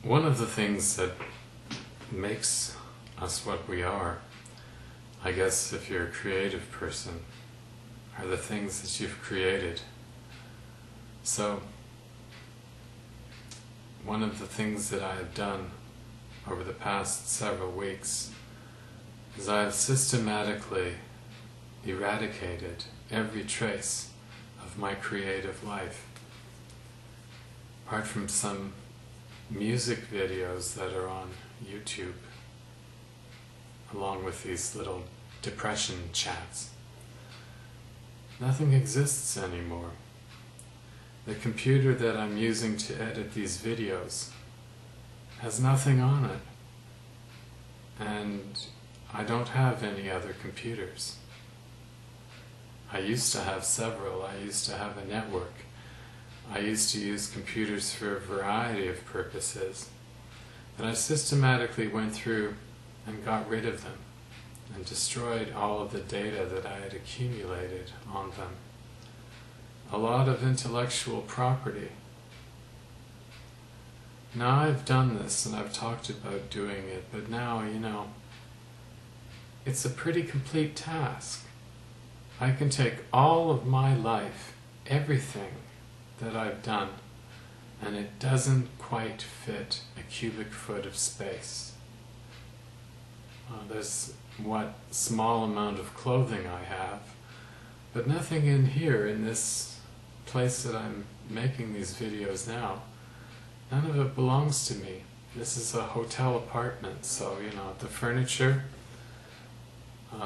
One of the things that makes us what we are, I guess if you're a creative person, are the things that you've created. So, one of the things that I have done over the past several weeks is I have systematically eradicated every trace of my creative life. Apart from some music videos that are on YouTube, along with these little depression chats, nothing exists anymore. The computer that I'm using to edit these videos has nothing on it, and I don't have any other computers. I used to have several. I used to have a network. I used to use computers for a variety of purposes, and I systematically went through and got rid of them and destroyed all of the data that I had accumulated on them. A lot of intellectual property. Now I've done this and I've talked about doing it, but now, it's a pretty complete task. I can take all of my life, everything that I've done, and it doesn't quite fit a cubic foot of space. There's what small amount of clothing I have, but nothing in here, in this place that I'm making these videos now, none of it belongs to me. This is a hotel apartment, so the furniture,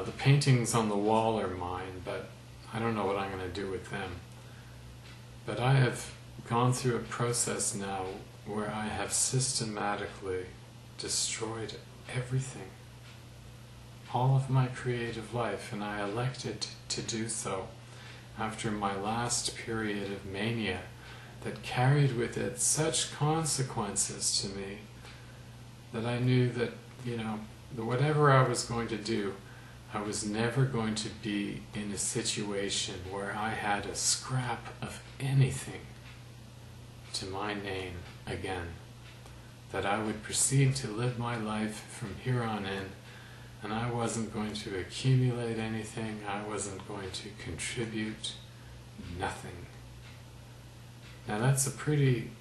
the paintings on the wall are mine, but I don't know what I'm going to do with them. But I have gone through a process now where I have systematically destroyed everything, all of my creative life, and I elected to do so after my last period of mania that carried with it such consequences to me that I knew that, whatever I was going to do, I was never going to be in a situation where I had a scrap of anything to my name again. That I would proceed to live my life from here on in, and I wasn't going to accumulate anything, I wasn't going to contribute nothing. Now that's a pretty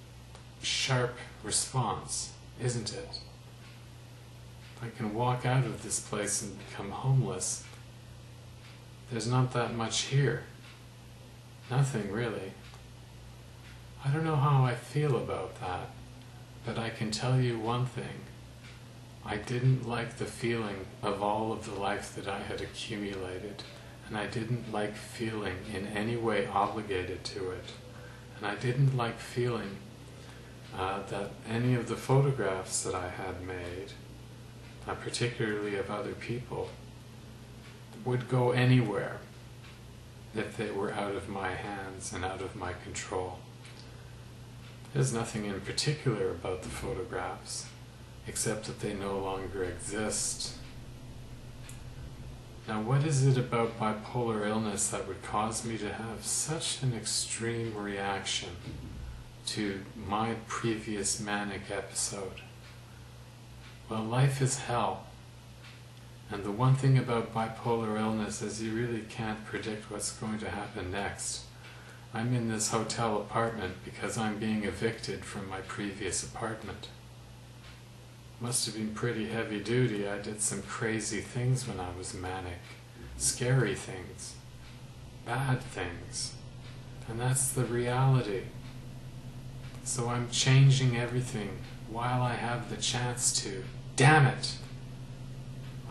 sharp response, isn't it? I can walk out of this place and become homeless. There's not that much here. Nothing, really. I don't know how I feel about that, but I can tell you one thing. I didn't like the feeling of all of the life that I had accumulated, and I didn't like feeling in any way obligated to it, and I didn't like feeling that any of the photographs that I had made, particularly of other people, would go anywhere if they were out of my hands and out of my control. There's nothing in particular about the photographs, except that they no longer exist. Now, what is it about bipolar illness that would cause me to have such an extreme reaction to my previous manic episode? Well, life is hell. And the one thing about bipolar illness is you really can't predict what's going to happen next. I'm in this hotel apartment because I'm being evicted from my previous apartment. Must have been pretty heavy duty. I did some crazy things when I was manic. Scary things. Bad things. And that's the reality. So I'm changing everything while I have the chance to. Damn it!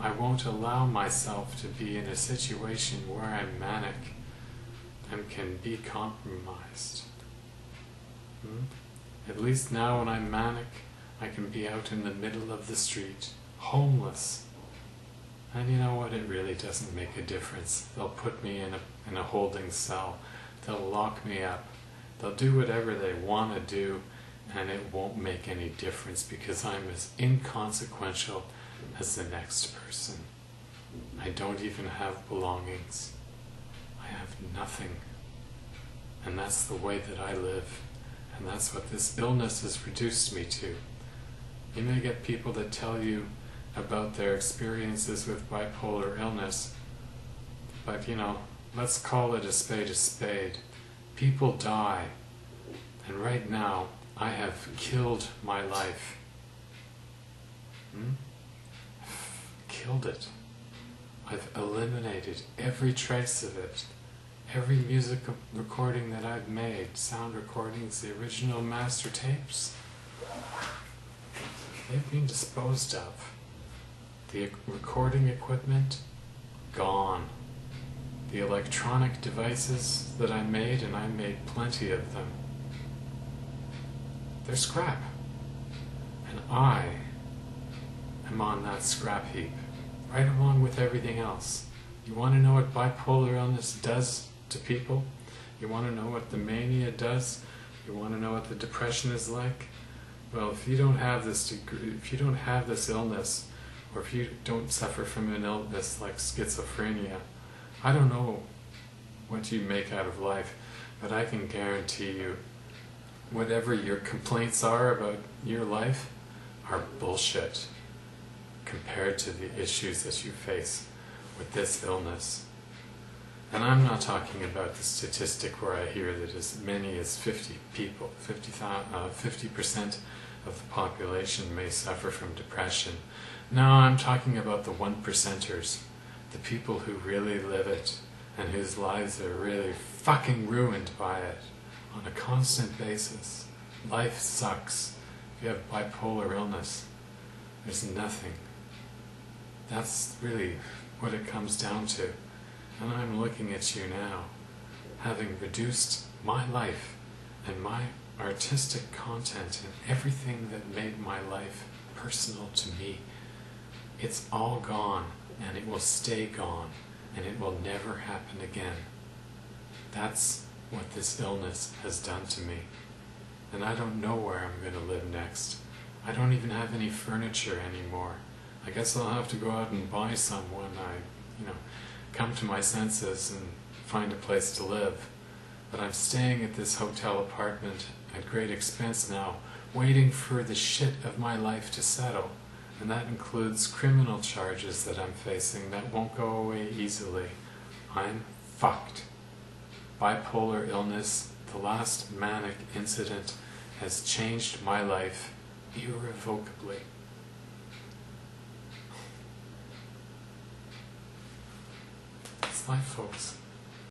I won't allow myself to be in a situation where I'm manic and can be compromised. At least now when I'm manic, I can be out in the middle of the street, homeless. And you know what? It really doesn't make a difference. They'll put me in a holding cell. They'll lock me up. They'll do whatever they want to do, and it won't make any difference because I'm as inconsequential as the next person. I don't even have belongings. I have nothing. And that's the way that I live. And that's what this illness has reduced me to. You may get people that tell you about their experiences with bipolar illness, but let's call it a spade a spade. People die, and right now I have killed my life. Killed it. I've eliminated every trace of it. Every music recording that I've made, sound recordings, the original master tapes, they've been disposed of. The recording equipment, gone. The electronic devices that I made, and I made plenty of them, they're scrap. And I am on that scrap heap, right along with everything else. You want to know what bipolar illness does to people? You want to know what the mania does? You want to know what the depression is like? Well, if you don't have this illness, or if you don't suffer from an illness like schizophrenia, I don't know what you make out of life, but I can guarantee you, whatever your complaints are about your life are bullshit compared to the issues that you face with this illness. And I'm not talking about the statistic where I hear that as many as 50 people, 50% of the population may suffer from depression. No, I'm talking about the 1%ers, the people who really live it and whose lives are really fucking ruined by it on a constant basis. Life sucks. If you have bipolar illness, there's nothing. That's really what it comes down to. And I'm looking at you now, having reduced my life and my artistic content and everything that made my life personal to me. It's all gone, and it will stay gone, and it will never happen again. That's what this illness has done to me. And I don't know where I'm going to live next. I don't even have any furniture anymore. I guess I'll have to go out and buy some when I, come to my senses and find a place to live. But I'm staying at this hotel apartment at great expense now, waiting for the shit of my life to settle. And that includes criminal charges that I'm facing that won't go away easily. I'm fucked. Bipolar illness, the last manic incident, has changed my life irrevocably. That's life, folks.